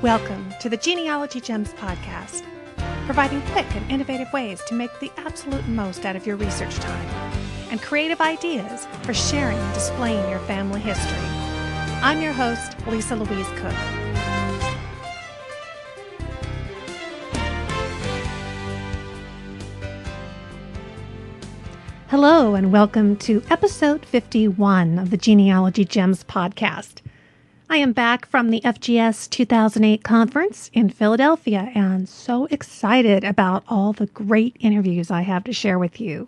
Welcome to the Genealogy Gems podcast, providing quick and innovative ways to make the absolute most out of your research time and creative ideas for sharing and displaying your family history. I'm your host, Lisa Louise Cook. Hello, and welcome to episode 51 of the Genealogy Gems podcast. I am back from the FGS 2008 conference in Philadelphia and so excited about all the great interviews I have to share with you.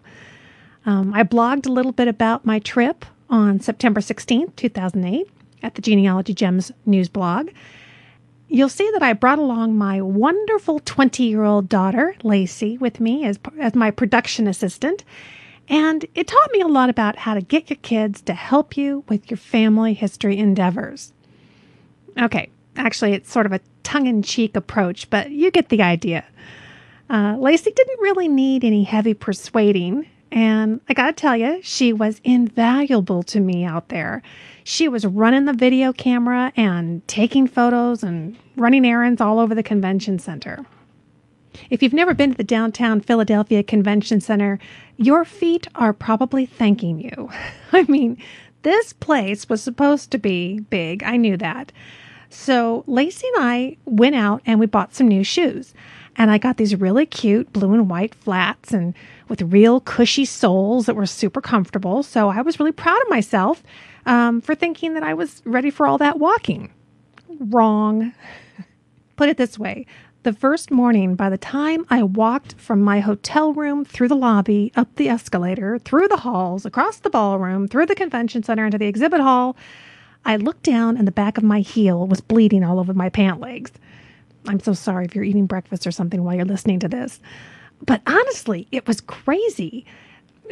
I blogged a little bit about my trip on September 16th, 2008 at the Genealogy Gems news blog. You'll see that I brought along my wonderful 20-year-old daughter, Lacey, with me as my production assistant. And it taught me a lot about how to get your kids to help you with your family history endeavors. Okay, actually, it's sort of a tongue-in-cheek approach, but you get the idea. Lacey didn't really need any heavy persuading, and I gotta tell you, she was invaluable to me out there. She was running the video camera and taking photos and running errands all over the convention center. If you've never been to the downtown Philadelphia Convention Center, your feet are probably thanking you. I mean, this place was supposed to be big. I knew that. So Lacey and I went out and we bought some new shoes. And I got these really cute blue and white flats and with real cushy soles that were super comfortable. So I was really proud of myself for thinking that I was ready for all that walking. Wrong. Put it this way. The first morning, by the time I walked from my hotel room through the lobby, up the escalator, through the halls, across the ballroom, through the convention center, into the exhibit hall, I looked down and the back of my heel was bleeding all over my pant legs. I'm so sorry if you're eating breakfast or something while you're listening to this. But honestly, it was crazy.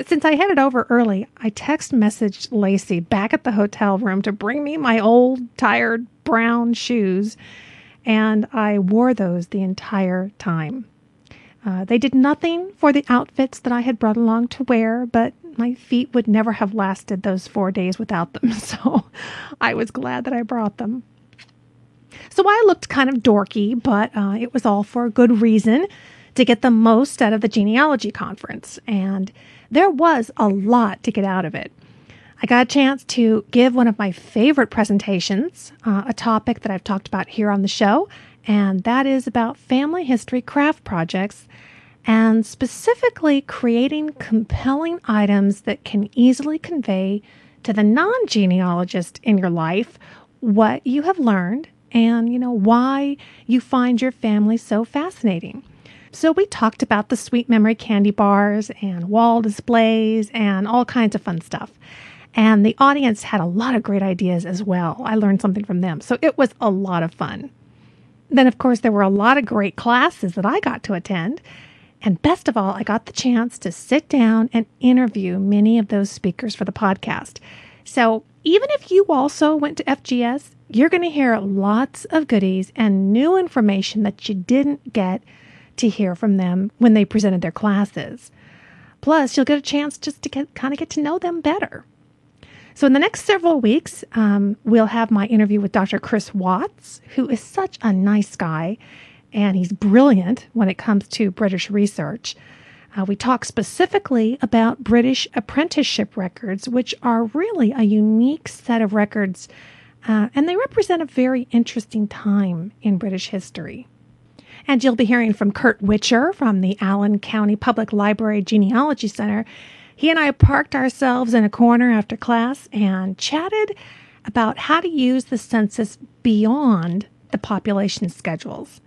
Since I headed over early, I text messaged Lacey back at the hotel room to bring me my old, tired, brown shoes. And I wore those the entire time. They did nothing for the outfits that I had brought along to wear, but my feet would never have lasted those 4 days without them. So I was glad that I brought them. So I looked kind of dorky, but it was all for a good reason, to get the most out of the genealogy conference. And there was a lot to get out of it. I got a chance to give one of my favorite presentations, a topic that I've talked about here on the show, and that is about family history craft projects and specifically creating compelling items that can easily convey to the non-genealogist in your life what you have learned and, why you find your family so fascinating. So we talked about the sweet memory candy bars and wall displays and all kinds of fun stuff. And the audience had a lot of great ideas as well. I learned something from them. So it was a lot of fun. Then, of course, there were a lot of great classes that I got to attend. And best of all, I got the chance to sit down and interview many of those speakers for the podcast. So even if you also went to FGS, you're going to hear lots of goodies and new information that you didn't get to hear from them when they presented their classes. Plus, you'll get a chance just to get to know them better. So in the next several weeks, we'll have my interview with Dr. Chris Watts, who is such a nice guy, and he's brilliant when it comes to British research. We talk specifically about British apprenticeship records, which are really a unique set of records, and they represent a very interesting time in British history. And you'll be hearing from Kurt Witcher from the Allen County Public Library Genealogy Center. He and I parked ourselves in a corner after class and chatted about how to use the census beyond the population schedules.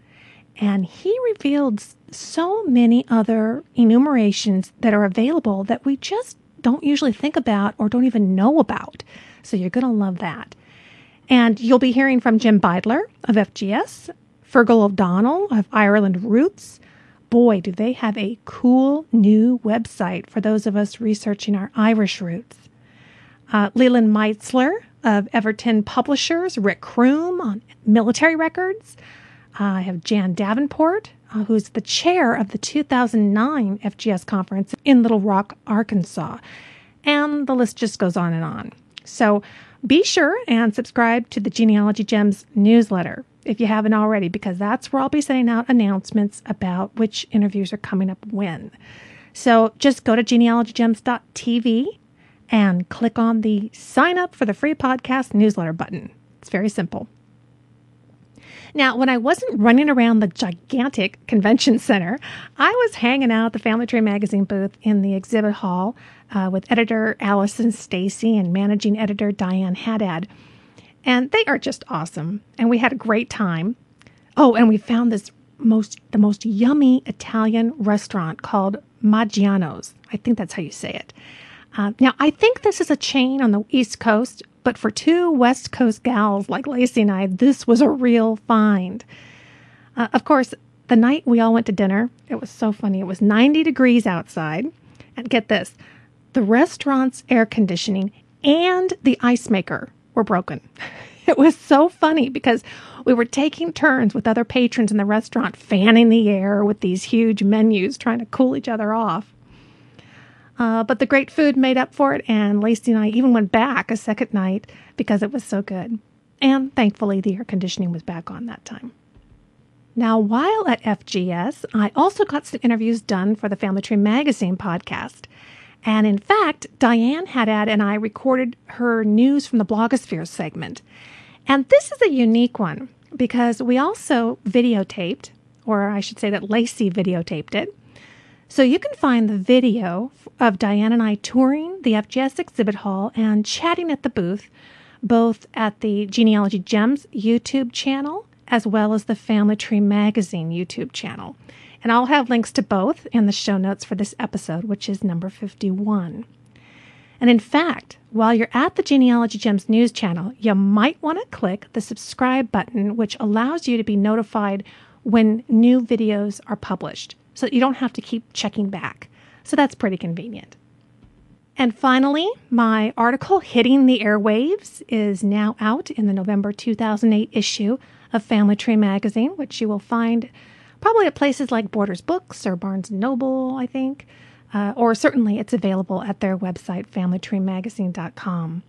And he revealed so many other enumerations that are available that we just don't usually think about or don't even know about. So you're going to love that. And you'll be hearing from Jim Beidler of FGS, Fergal O'Donnell of Ireland Roots. Boy, do they have a cool new website for those of us researching our Irish roots. Leland Meitzler of Everton Publishers, Rick Kroom on military records. I have Jan Davenport, who's the chair of the 2009 FGS conference in Little Rock, Arkansas. And the list just goes on and on. So be sure and subscribe to the Genealogy Gems newsletter. if you haven't already, because that's where I'll be sending out announcements about which interviews are coming up when. So just go to genealogygems.tv and click on the sign up for the free podcast newsletter button. It's very simple. Now, when I wasn't running around the gigantic convention center, I was hanging out at the Family Tree magazine booth in the exhibit hall with editor Allison, Stacy, and managing editor Diane Haddad. And they are just awesome. And we had a great time. Oh, and we found the most yummy Italian restaurant called MacGenealogist. I think that's how you say it. Now, I think this is a chain on the East Coast, but for two West Coast gals like Lacey and I, this was a real find. Of course, the night we all went to dinner, it was so funny. It was 90 degrees outside. And get this, the restaurant's air conditioning and the ice maker were broken. It was so funny because we were taking turns with other patrons in the restaurant, fanning the air with these huge menus, trying to cool each other off. But the great food made up for it, and Lacey and I even went back a second night because it was so good. And thankfully, the air conditioning was back on that time. Now, while at FGS, I also got some interviews done for the Family Tree Magazine podcast. And in fact, Diane Haddad and I recorded her News from the Blogosphere segment. And this is a unique one because we also videotaped, or I should say that Lacey videotaped it. So you can find the video of Diane and I touring the FGS exhibit hall and chatting at the booth, both at the Genealogy Gems YouTube channel as well as the Family Tree Magazine YouTube channel. And I'll have links to both in the show notes for this episode, which is number 51. And in fact, while you're at the Genealogy Gems news channel, you might want to click the subscribe button, which allows you to be notified when new videos are published, so that you don't have to keep checking back. So that's pretty convenient. And finally, my article, Hitting the Airwaves, is now out in the November 2008 issue of Family Tree Magazine, which you will find probably at places like Borders Books or Barnes & Noble, I think. Or certainly it's available at their website, familytreemagazine.com.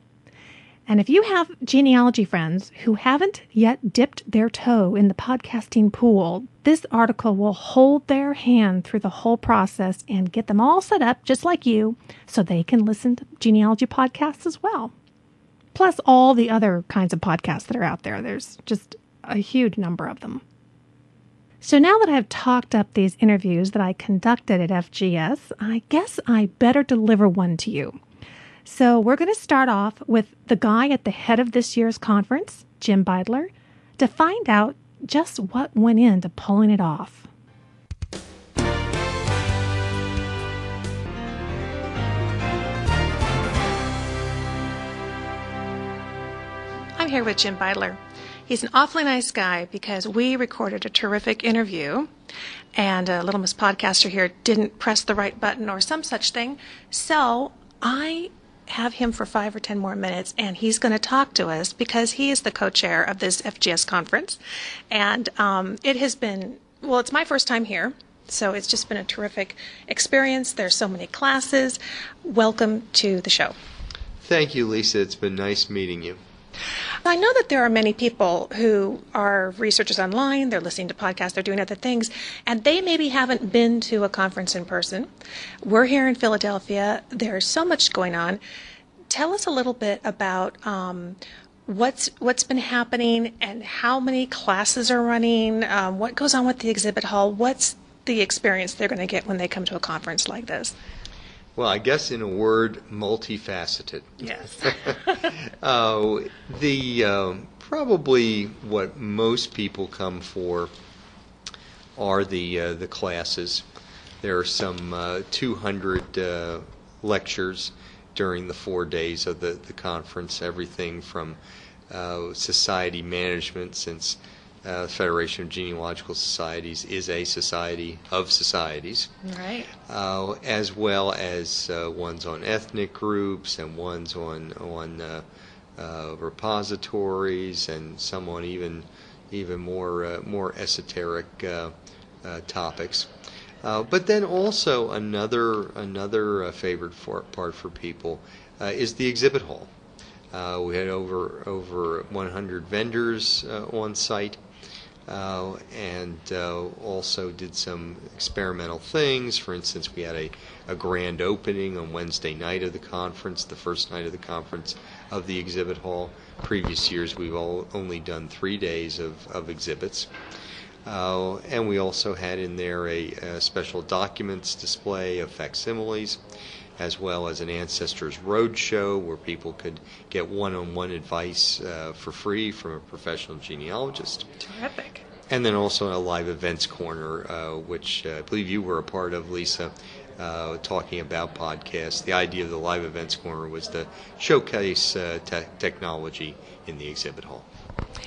And if you have genealogy friends who haven't yet dipped their toe in the podcasting pool, this article will hold their hand through the whole process and get them all set up just like you so they can listen to genealogy podcasts as well. Plus all the other kinds of podcasts that are out there. There's just a huge number of them. So now that I've talked up these interviews that I conducted at FGS, I guess I better deliver one to you. So we're going to start off with the guy at the head of this year's conference, Jim Beidler, to find out just what went into pulling it off. I'm here with Jim Beidler. He's an awfully nice guy because we recorded a terrific interview and Little Miss Podcaster here didn't press the right button or some such thing. So I have him for 5 or 10 more minutes, and he's going to talk to us because he is the co-chair of this FGS conference. And it has been, well, it's my first time here, so it's just been a terrific experience. There's so many classes. Welcome to the show. Thank you, Lisa. It's been nice meeting you. I know that there are many people who are researchers online, they're listening to podcasts, they're doing other things, and they maybe haven't been to a conference in person. We're here in Philadelphia. There's so much going on. Tell us a little bit about what's been happening and how many classes are running, what goes on with the exhibit hall, what's the experience they're going to get when they come to a conference like this. Well, I guess in a word, multifaceted. Yes. Probably what most people come for are the classes. There are some 200 lectures during the 4 days of the conference, everything from society management, since Federation of Genealogical Societies is a society of societies, right? As well as ones on ethnic groups and ones on repositories, and some on even more esoteric topics. But then also another favorite part for people is the exhibit hall. We had over 100 vendors on site. and also did some experimental things. For instance, we had a grand opening on Wednesday night of the conference, the first night of the conference of the exhibit hall. Previous years we've only done 3 days of exhibits. And we also had in there a special documents display of facsimiles, as well as an Ancestors Roadshow where people could get one-on-one advice for free from a professional genealogist. Terrific. And then also a live events corner, which I believe you were a part of, Lisa, talking about podcasts. The idea of the live events corner was to showcase technology in the exhibit hall.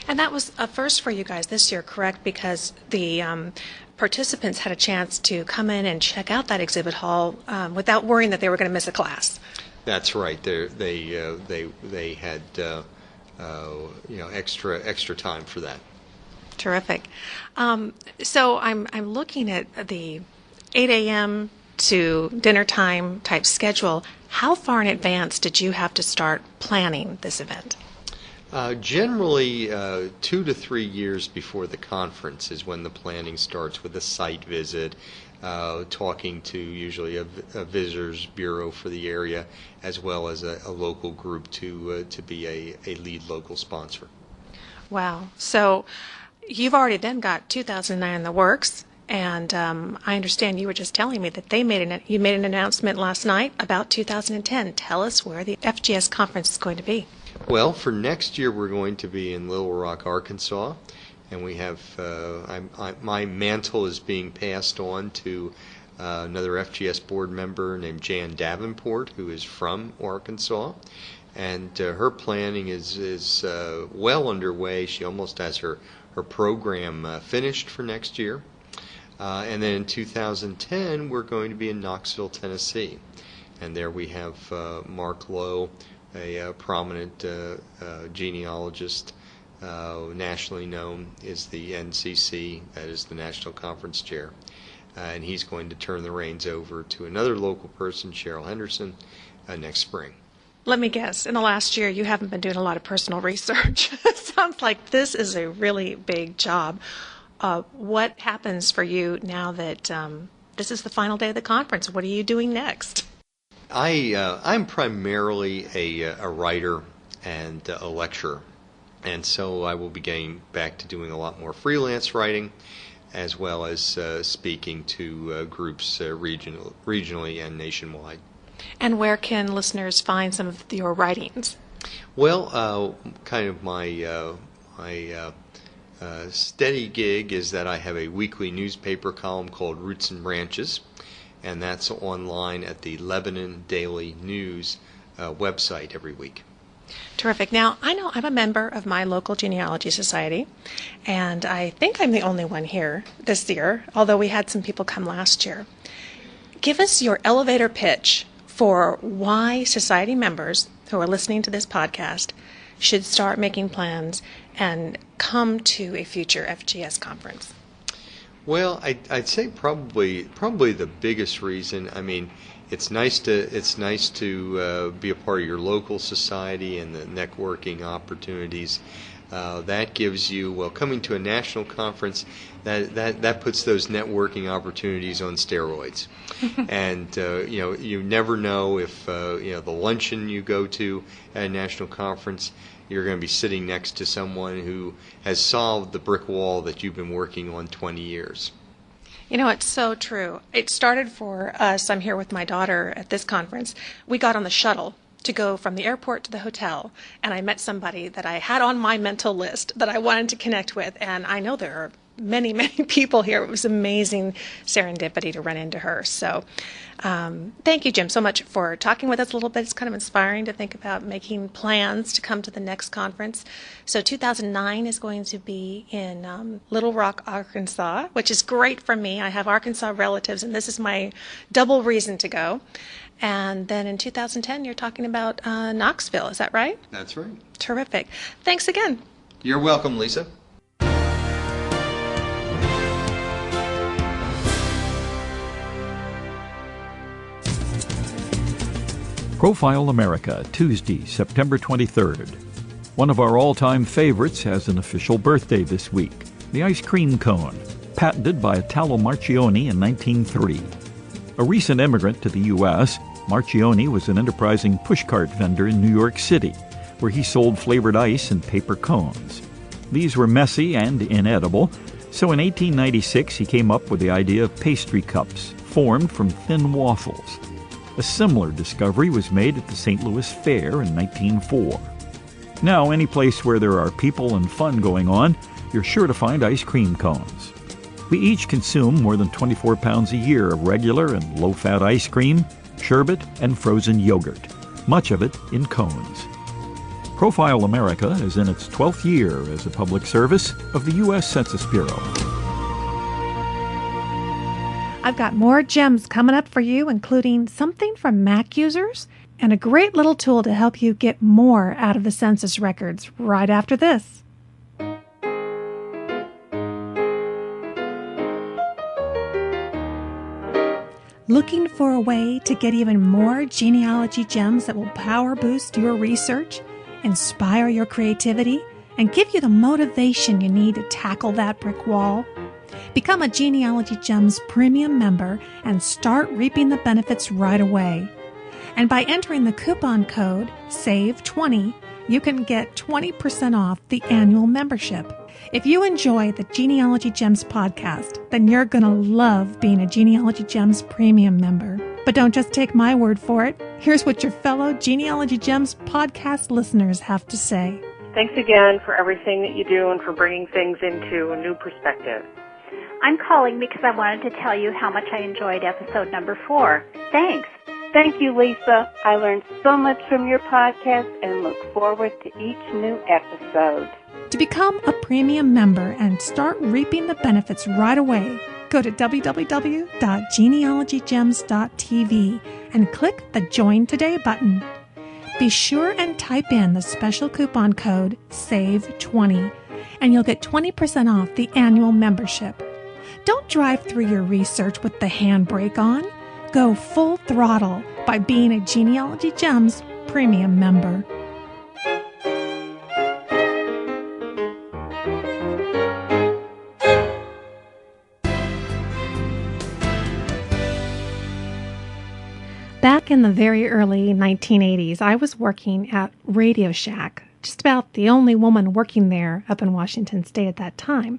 And that was a first for you guys this year, correct? Because the participants had a chance to come in and check out that exhibit hall without worrying that they were going to miss a class. That's right. They had extra time for that. Terrific. So I'm looking at the 8 a.m. to dinner time type schedule. How far in advance did you have to start planning this event? Generally, 2 to 3 years before the conference is when the planning starts, with a site visit, talking to usually a visitors bureau for the area, as well as a local group to be a lead local sponsor. Wow. So you've already then got 2009 in the works, and I understand you were just telling me that you made an announcement last night about 2010. Tell us where the FGS conference is going to be. Well, for next year we're going to be in Little Rock, Arkansas, and we have my mantle is being passed on to another FGS board member named Jan Davenport, who is from Arkansas, and her planning is well underway. She almost has her program finished for next year. And then in 2010 we're going to be in Knoxville, Tennessee, and there we have Mark Lowe, a prominent genealogist, nationally known, is the NCC, that is the National Conference Chair, and he's going to turn the reins over to another local person, Cheryl Henderson, next spring. Let me guess, in the last year you haven't been doing a lot of personal research. It sounds like this is a really big job. What happens for you now that this is the final day of the conference? What are you doing next? I'm primarily a writer and a lecturer, and so I will be getting back to doing a lot more freelance writing, as well as speaking to groups regionally and nationwide. And where can listeners find some of your writings? Well, kind of my steady gig is that I have a weekly newspaper column called Roots and Branches, and that's online at the Lebanon Daily News website every week. Terrific. Now, I know I'm a member of my local genealogy society, and I think I'm the only one here this year, although we had some people come last year. Give us your elevator pitch for why society members who are listening to this podcast should start making plans and come to a future FGS conference. Well, I'd say probably the biggest reason. I mean, it's nice to be a part of your local society and the networking opportunities that gives you. Well, coming to a national conference, that puts those networking opportunities on steroids, and you never know if the luncheon you go to at a national conference, you're going to be sitting next to someone who has solved the brick wall that you've been working on 20 years. You know, it's so true. It started for us. I'm here with my daughter at this conference. We got on the shuttle to go from the airport to the hotel, and I met somebody that I had on my mental list that I wanted to connect with, and I know there are many, many people here. It was amazing serendipity to run into her. So thank you, Jim, so much for talking with us a little bit. It's kind of inspiring to think about making plans to come to the next conference. So 2009 is going to be in Little Rock, Arkansas, which is great for me. I have Arkansas relatives, and this is my double reason to go. And then in 2010, you're talking about Knoxville. Is that right? That's right. Terrific. Thanks again. You're welcome, Lisa. Profile America, Tuesday, September 23rd. One of our all-time favorites has an official birthday this week. The ice cream cone, patented by Italo Marchioni in 1903. A recent immigrant to the U.S., Marchioni was an enterprising pushcart vendor in New York City, where he sold flavored ice in paper cones. These were messy and inedible, so in 1896 he came up with the idea of pastry cups, formed from thin waffles. A similar discovery was made at the St. Louis Fair in 1904. Now, any place where there are people and fun going on, you're sure to find ice cream cones. We each consume more than 24 pounds a year of regular and low-fat ice cream, sherbet, and frozen yogurt, much of it in cones. Profile America is in its 12th year as a public service of the U.S. Census Bureau. I've got more gems coming up for you, including something from Mac users and a great little tool to help you get more out of the census records right after this. Looking for a way to get even more genealogy gems that will power boost your research, inspire your creativity, and give you the motivation you need to tackle that brick wall? Become a Genealogy Gems premium member and start reaping the benefits right away. And by entering the coupon code SAVE20, you can get 20% off the annual membership. If you enjoy the Genealogy Gems podcast, then you're going to love being a Genealogy Gems premium member. But don't just take my word for it. Here's what your fellow Genealogy Gems podcast listeners have to say. Thanks again for everything that you do and for bringing things into a new perspective. I'm calling because I wanted to tell you how much I enjoyed episode number 4. Thanks. Thank you, Lisa. I learned so much from your podcast and look forward to each new episode. To become a premium member and start reaping the benefits right away, go to www.genealogygems.tv and click the Join Today button. Be sure and type in the special coupon code SAVE20 and you'll get 20% off the annual membership. Don't drive through your research with the handbrake on. Go full throttle by being a Genealogy Gems premium member. Back in the very early 1980s, I was working at Radio Shack, just about the only woman working there up in Washington State at that time.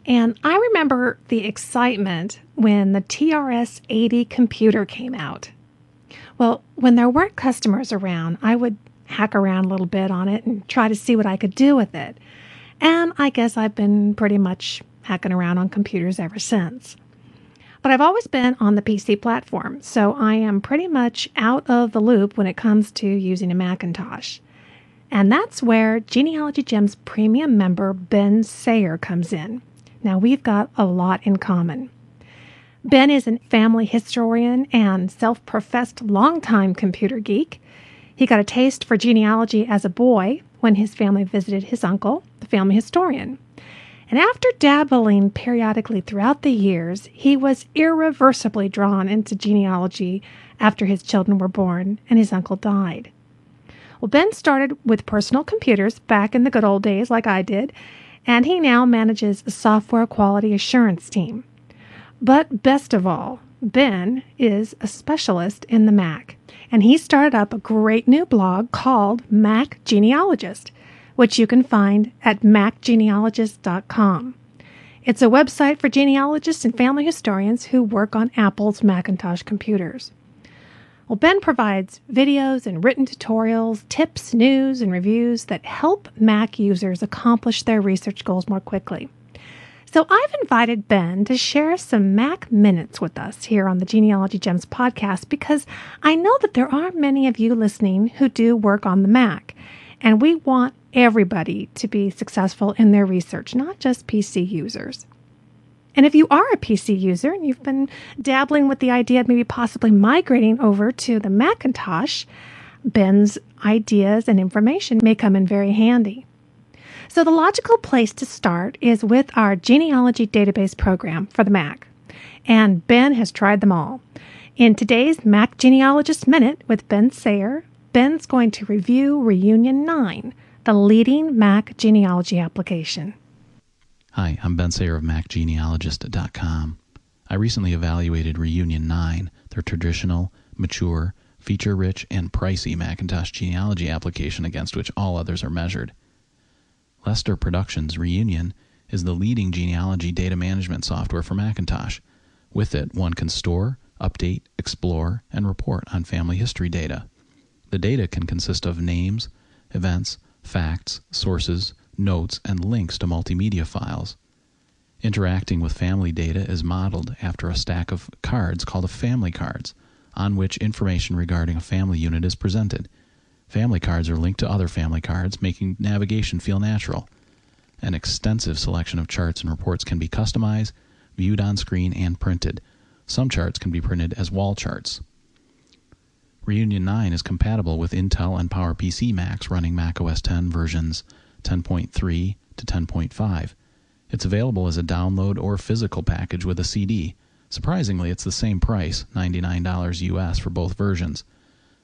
And I remember the excitement when the TRS-80 computer came out. Well, when there weren't customers around, I would hack around a little bit on it and try to see what I could do with it. And I guess I've been pretty much hacking around on computers ever since. But I've always been on the PC platform, so I am pretty much out of the loop when it comes to using a Macintosh. And that's where Genealogy Gems premium member Ben Sayer comes in. Now, we've got a lot in common. Ben is a family historian and self-professed longtime computer geek. He got a taste for genealogy as a boy when his family visited his uncle, the family historian. And after dabbling periodically throughout the years, he was irreversibly drawn into genealogy after his children were born and his uncle died. Well, Ben started with personal computers back in the good old days like I did, and he now manages a software quality assurance team. But best of all, Ben is a specialist in the Mac, and he started up a great new blog called MacGenealogist, which you can find at MacGenealogist.com. It's a website for genealogists and family historians who work on Apple's Macintosh computers. Well, Ben provides videos and written tutorials, tips, news, and reviews that help Mac users accomplish their research goals more quickly. So I've invited Ben to share some MacMinutes with us here on the Genealogy Gems podcast because I know that there are many of you listening who do work on the Mac, and we want everybody to be successful in their research, not just PC users. And if you are a PC user and you've been dabbling with the idea of maybe possibly migrating over to the Macintosh, Ben's ideas and information may come in very handy. So the logical place to start is with our genealogy database program for the Mac. And Ben has tried them all. In today's MacGenealogist Minute with Ben Sayer, Ben's going to review Reunion 9, the leading Mac genealogy application. Hi, I'm Ben Sayer of MacGenealogist.com. I recently evaluated Reunion 9, their traditional, mature, feature-rich, and pricey Macintosh genealogy application against which all others are measured. Lester Productions' Reunion is the leading genealogy data management software for Macintosh. With it, one can store, update, explore, and report on family history data. The data can consist of names, events, facts, sources, notes, and links to multimedia files. Interacting with family data is modeled after a stack of cards called a family cards, on which information regarding a family unit is presented. Family cards are linked to other family cards, making navigation feel natural. An extensive selection of charts and reports can be customized, viewed on screen, and printed. Some charts can be printed as wall charts. Reunion 9 is compatible with Intel and PowerPC Macs running macOS 10 versions 10.3 to 10.5. It's available as a download or physical package with a CD. Surprisingly, it's the same price, $99 US for both versions.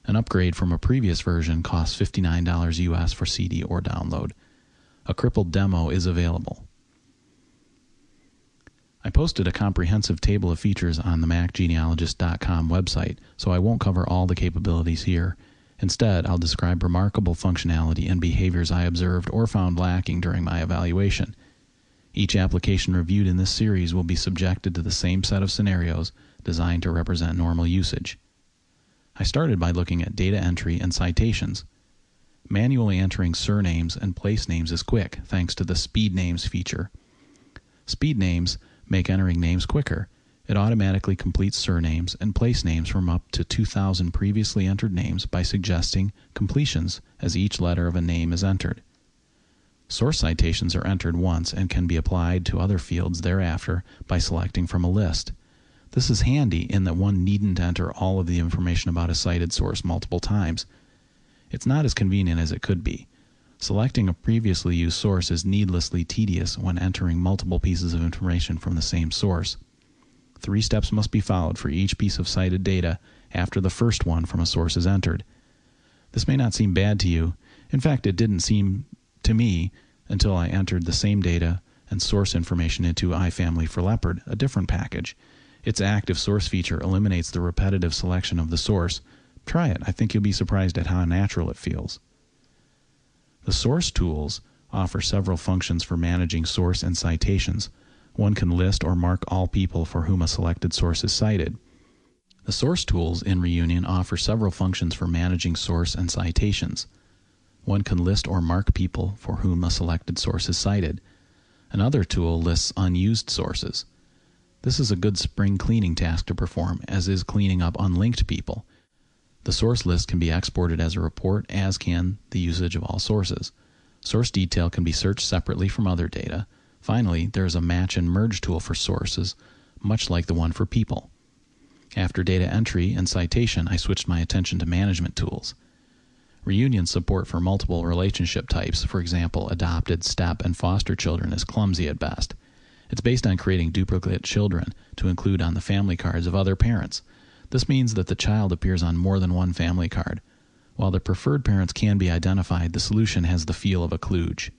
An upgrade from a previous version costs $59 US for CD or download. A crippled demo is available. I posted a comprehensive table of features on the MacGenealogist.com website, so I won't cover all the capabilities here. Instead, I'll describe remarkable functionality and behaviors I observed or found lacking during my evaluation. Each application reviewed in this series will be subjected to the same set of scenarios designed to represent normal usage. I started by looking at data entry and citations. Manually entering surnames and place names is quick, thanks to the Speed Names feature. Speed Names make entering names quicker. It automatically completes surnames and place names from up to 2,000 previously entered names by suggesting completions as each letter of a name is entered. Source citations are entered once and can be applied to other fields thereafter by selecting from a list. This is handy in that one needn't enter all of the information about a cited source multiple times. It's not as convenient as it could be. Selecting a previously used source is needlessly tedious when entering multiple pieces of information from the same source. 3 steps must be followed for each piece of cited data after the first one from a source is entered. This may not seem bad to you. In fact, it didn't seem to me until I entered the same data and source information into iFamily for Leopard, a different package. Its active source feature eliminates the repetitive selection of the source. Try it. I think you'll be surprised at how natural it feels. The source tools offer several functions for managing source and citations. One can list or mark all people for whom a selected source is cited. The source tools in Reunion offer several functions for managing source and citations. One can list or mark people for whom a selected source is cited. Another tool lists unused sources. This is a good spring cleaning task to perform, as is cleaning up unlinked people. The source list can be exported as a report, as can the usage of all sources. Source detail can be searched separately from other data. Finally, there is a match and merge tool for sources, much like the one for people. After data entry and citation, I switched my attention to management tools. Reunion support for multiple relationship types, for example, adopted, step, and foster children, is clumsy at best. It's based on creating duplicate children to include on the family cards of other parents. This means that the child appears on more than one family card. While the preferred parents can be identified, the solution has the feel of a kludge.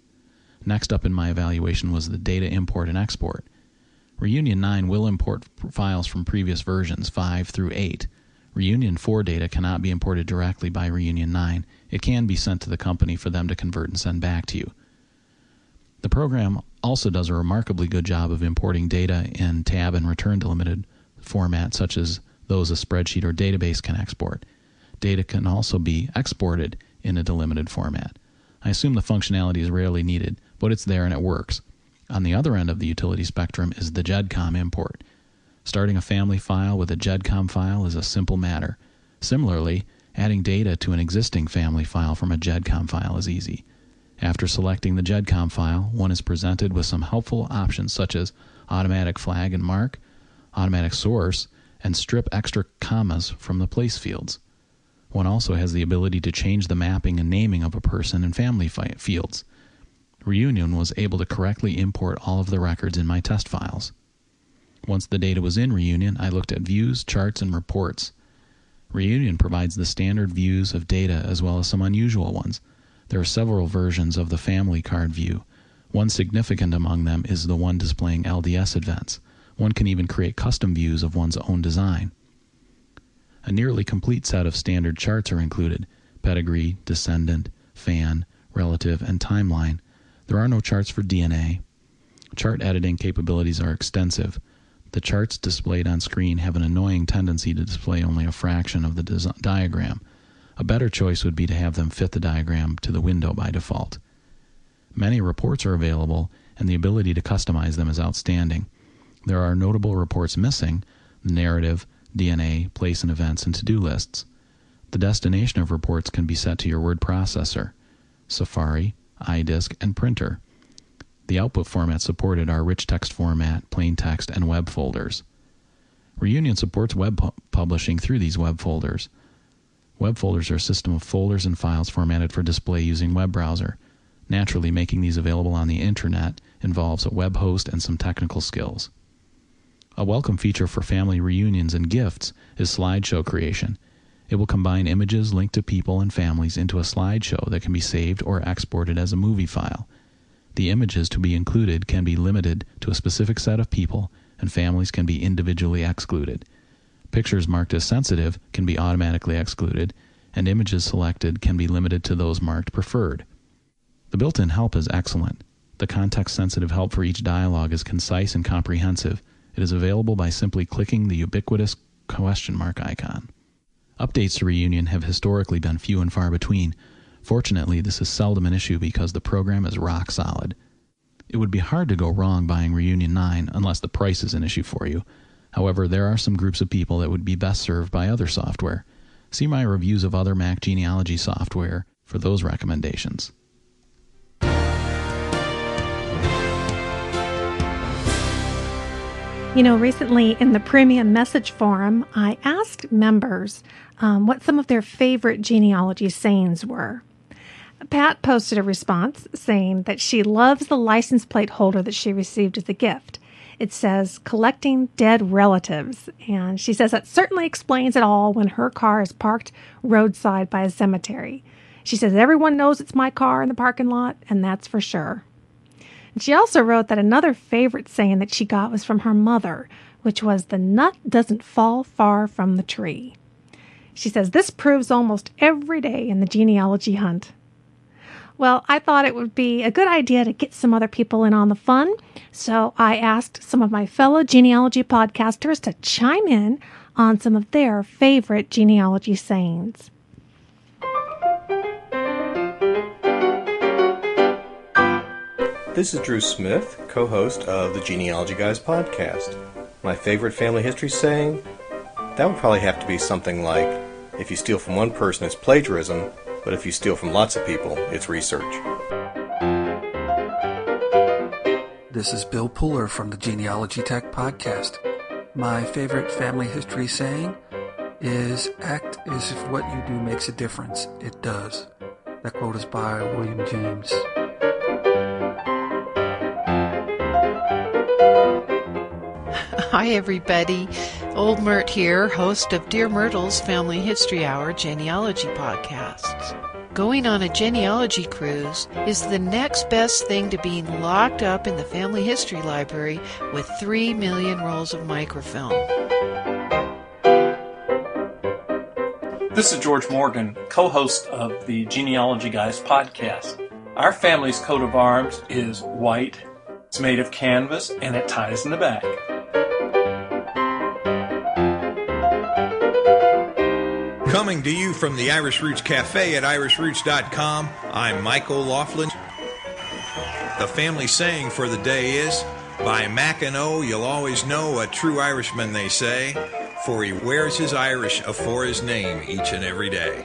Next up in my evaluation was the data import and export. Reunion 9 will import files from previous versions, 5 through 8. Reunion 4 data cannot be imported directly by Reunion 9. It can be sent to the company for them to convert and send back to you. The program also does a remarkably good job of importing data in tab and return delimited format, such as those a spreadsheet or database can export. Data can also be exported in a delimited format. I assume the functionality is rarely needed, but it's there and it works. On the other end of the utility spectrum is the GEDCOM import. Starting a family file with a GEDCOM file is a simple matter. Similarly, adding data to an existing family file from a GEDCOM file is easy. After selecting the GEDCOM file, one is presented with some helpful options such as automatic flag and mark, automatic source, and strip extra commas from the place fields. One also has the ability to change the mapping and naming of a person and family fields. Reunion was able to correctly import all of the records in my test files. Once the data was in Reunion, I looked at views, charts, and reports. Reunion provides the standard views of data as well as some unusual ones. There are several versions of the family card view. One significant among them is the one displaying LDS events. One can even create custom views of one's own design. A nearly complete set of standard charts are included: pedigree, descendant, fan, relative, and timeline. There are no charts for DNA. Chart editing capabilities are extensive. The charts displayed on screen have an annoying tendency to display only a fraction of the diagram. A better choice would be to have them fit the diagram to the window by default. Many reports are available, and the ability to customize them is outstanding. There are notable reports missing: the narrative, DNA, place and events, and to-do lists. The destination of reports can be set to your word processor, Safari, iDisk, and printer. The output formats supported are rich text format, plain text, and web folders. Reunion supports web publishing through these web folders. Web folders are a system of folders and files formatted for display using web browser. Naturally, making these available on the internet involves a web host and some technical skills. A welcome feature for family reunions and gifts is slideshow creation. It will combine images linked to people and families into a slideshow that can be saved or exported as a movie file. The images to be included can be limited to a specific set of people, and families can be individually excluded. Pictures marked as sensitive can be automatically excluded, and images selected can be limited to those marked preferred. The built-in help is excellent. The context-sensitive help for each dialogue is concise and comprehensive. It is available by simply clicking the ubiquitous question mark icon. Updates to Reunion have historically been few and far between. Fortunately, this is seldom an issue because the program is rock solid. It would be hard to go wrong buying Reunion 9 unless the price is an issue for you. However, there are some groups of people that would be best served by other software. See my reviews of other Mac genealogy software for those recommendations. You know, recently in the Premium Message Forum, I asked members what some of their favorite genealogy sayings were. Pat posted a response saying that she loves the license plate holder that she received as a gift. It says, "Collecting Dead Relatives," and she says that certainly explains it all when her car is parked roadside by a cemetery. She says, "Everyone knows it's my car in the parking lot, and that's for sure." And she also wrote that another favorite saying that she got was from her mother, which was, "The nut doesn't fall far from the tree." She says this proves almost every day in the genealogy hunt. Well, I thought it would be a good idea to get some other people in on the fun, so I asked some of my fellow genealogy podcasters to chime in on some of their favorite genealogy sayings. This is Drew Smith, co-host of the Genealogy Guys podcast. My favorite family history saying? That would probably have to be something like, if you steal from one person, it's plagiarism, but if you steal from lots of people, it's research. This is Bill Puller from the Genealogy Tech podcast. My favorite family history saying is, "Act as if what you do makes a difference. It does." That quote is by William James. Hi everybody, Old Mert here, host of Dear Myrtle's Family History Hour genealogy podcasts. Going on a genealogy cruise is the next best thing to being locked up in the family history library with 3 million rolls of microfilm. This is George Morgan, co-host of the Genealogy Guys podcast. Our family's coat of arms is white, it's made of canvas, and it ties in the back. Coming to you from the Irish Roots Cafe at irishroots.com, I'm Michael Laughlin. The family saying for the day is, "By Mac and O, you'll always know a true Irishman," they say, for he wears his Irish afore his name each and every day.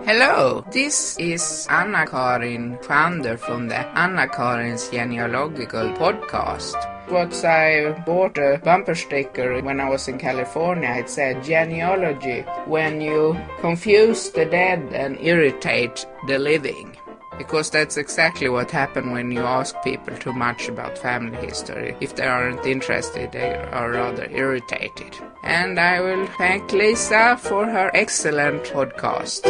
Hello, this is Anna-Karin Fander from the Anna-Karin's Genealogical podcast. I bought a bumper sticker when I was in California. It said, "Genealogy, when you confuse the dead and irritate the living." Because that's exactly what happened when you ask people too much about family history. If they aren't interested, they are rather irritated. And I will thank Lisa for her excellent podcast.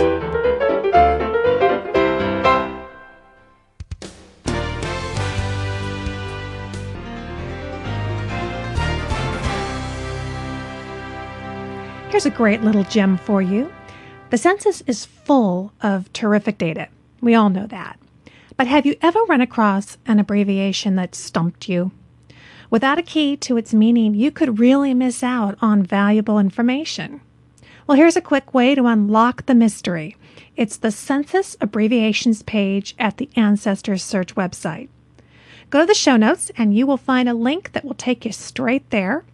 Here's a great little gem for you. The census is full of terrific data. We all know that. But have you ever run across an abbreviation that stumped you? Without a key to its meaning, you could really miss out on valuable information. Well, here's a quick way to unlock the mystery. It's the Census Abbreviations page at the Ancestors Search website. Go to the show notes and you will find a link that will take you straight there.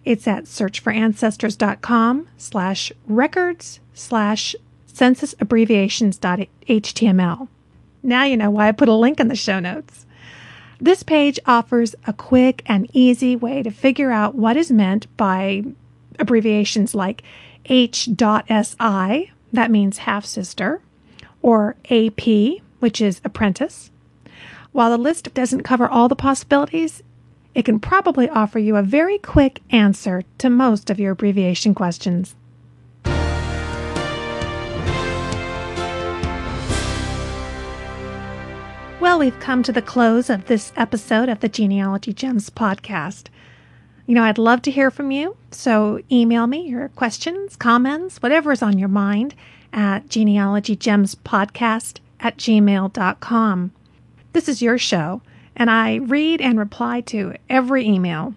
It's at searchforancestors.com/records/censusabbreviations.html. Now you know why I put a link in the show notes. This page offers a quick and easy way to figure out what is meant by abbreviations like H.SI, that means half-sister, or AP, which is apprentice. While the list doesn't cover all the possibilities, it can probably offer you a very quick answer to most of your abbreviation questions. Well, we've come to the close of this episode of the Genealogy Gems podcast. I'd love to hear from you, so email me your questions, comments, whatever is on your mind at genealogygemspodcast@gmail.com. This is your show, and I read and reply to every email.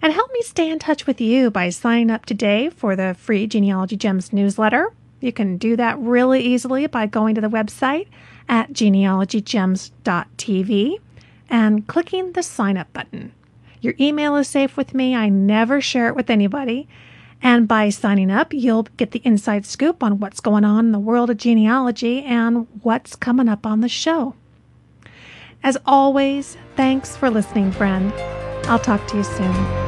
And help me stay in touch with you by signing up today for the free Genealogy Gems newsletter. You can do that really easily by going to the website at genealogygems.tv and clicking the sign up button. Your email is safe with me. I never share it with anybody. And by signing up, you'll get the inside scoop on what's going on in the world of genealogy and what's coming up on the show. As always, thanks for listening, friend. I'll talk to you soon.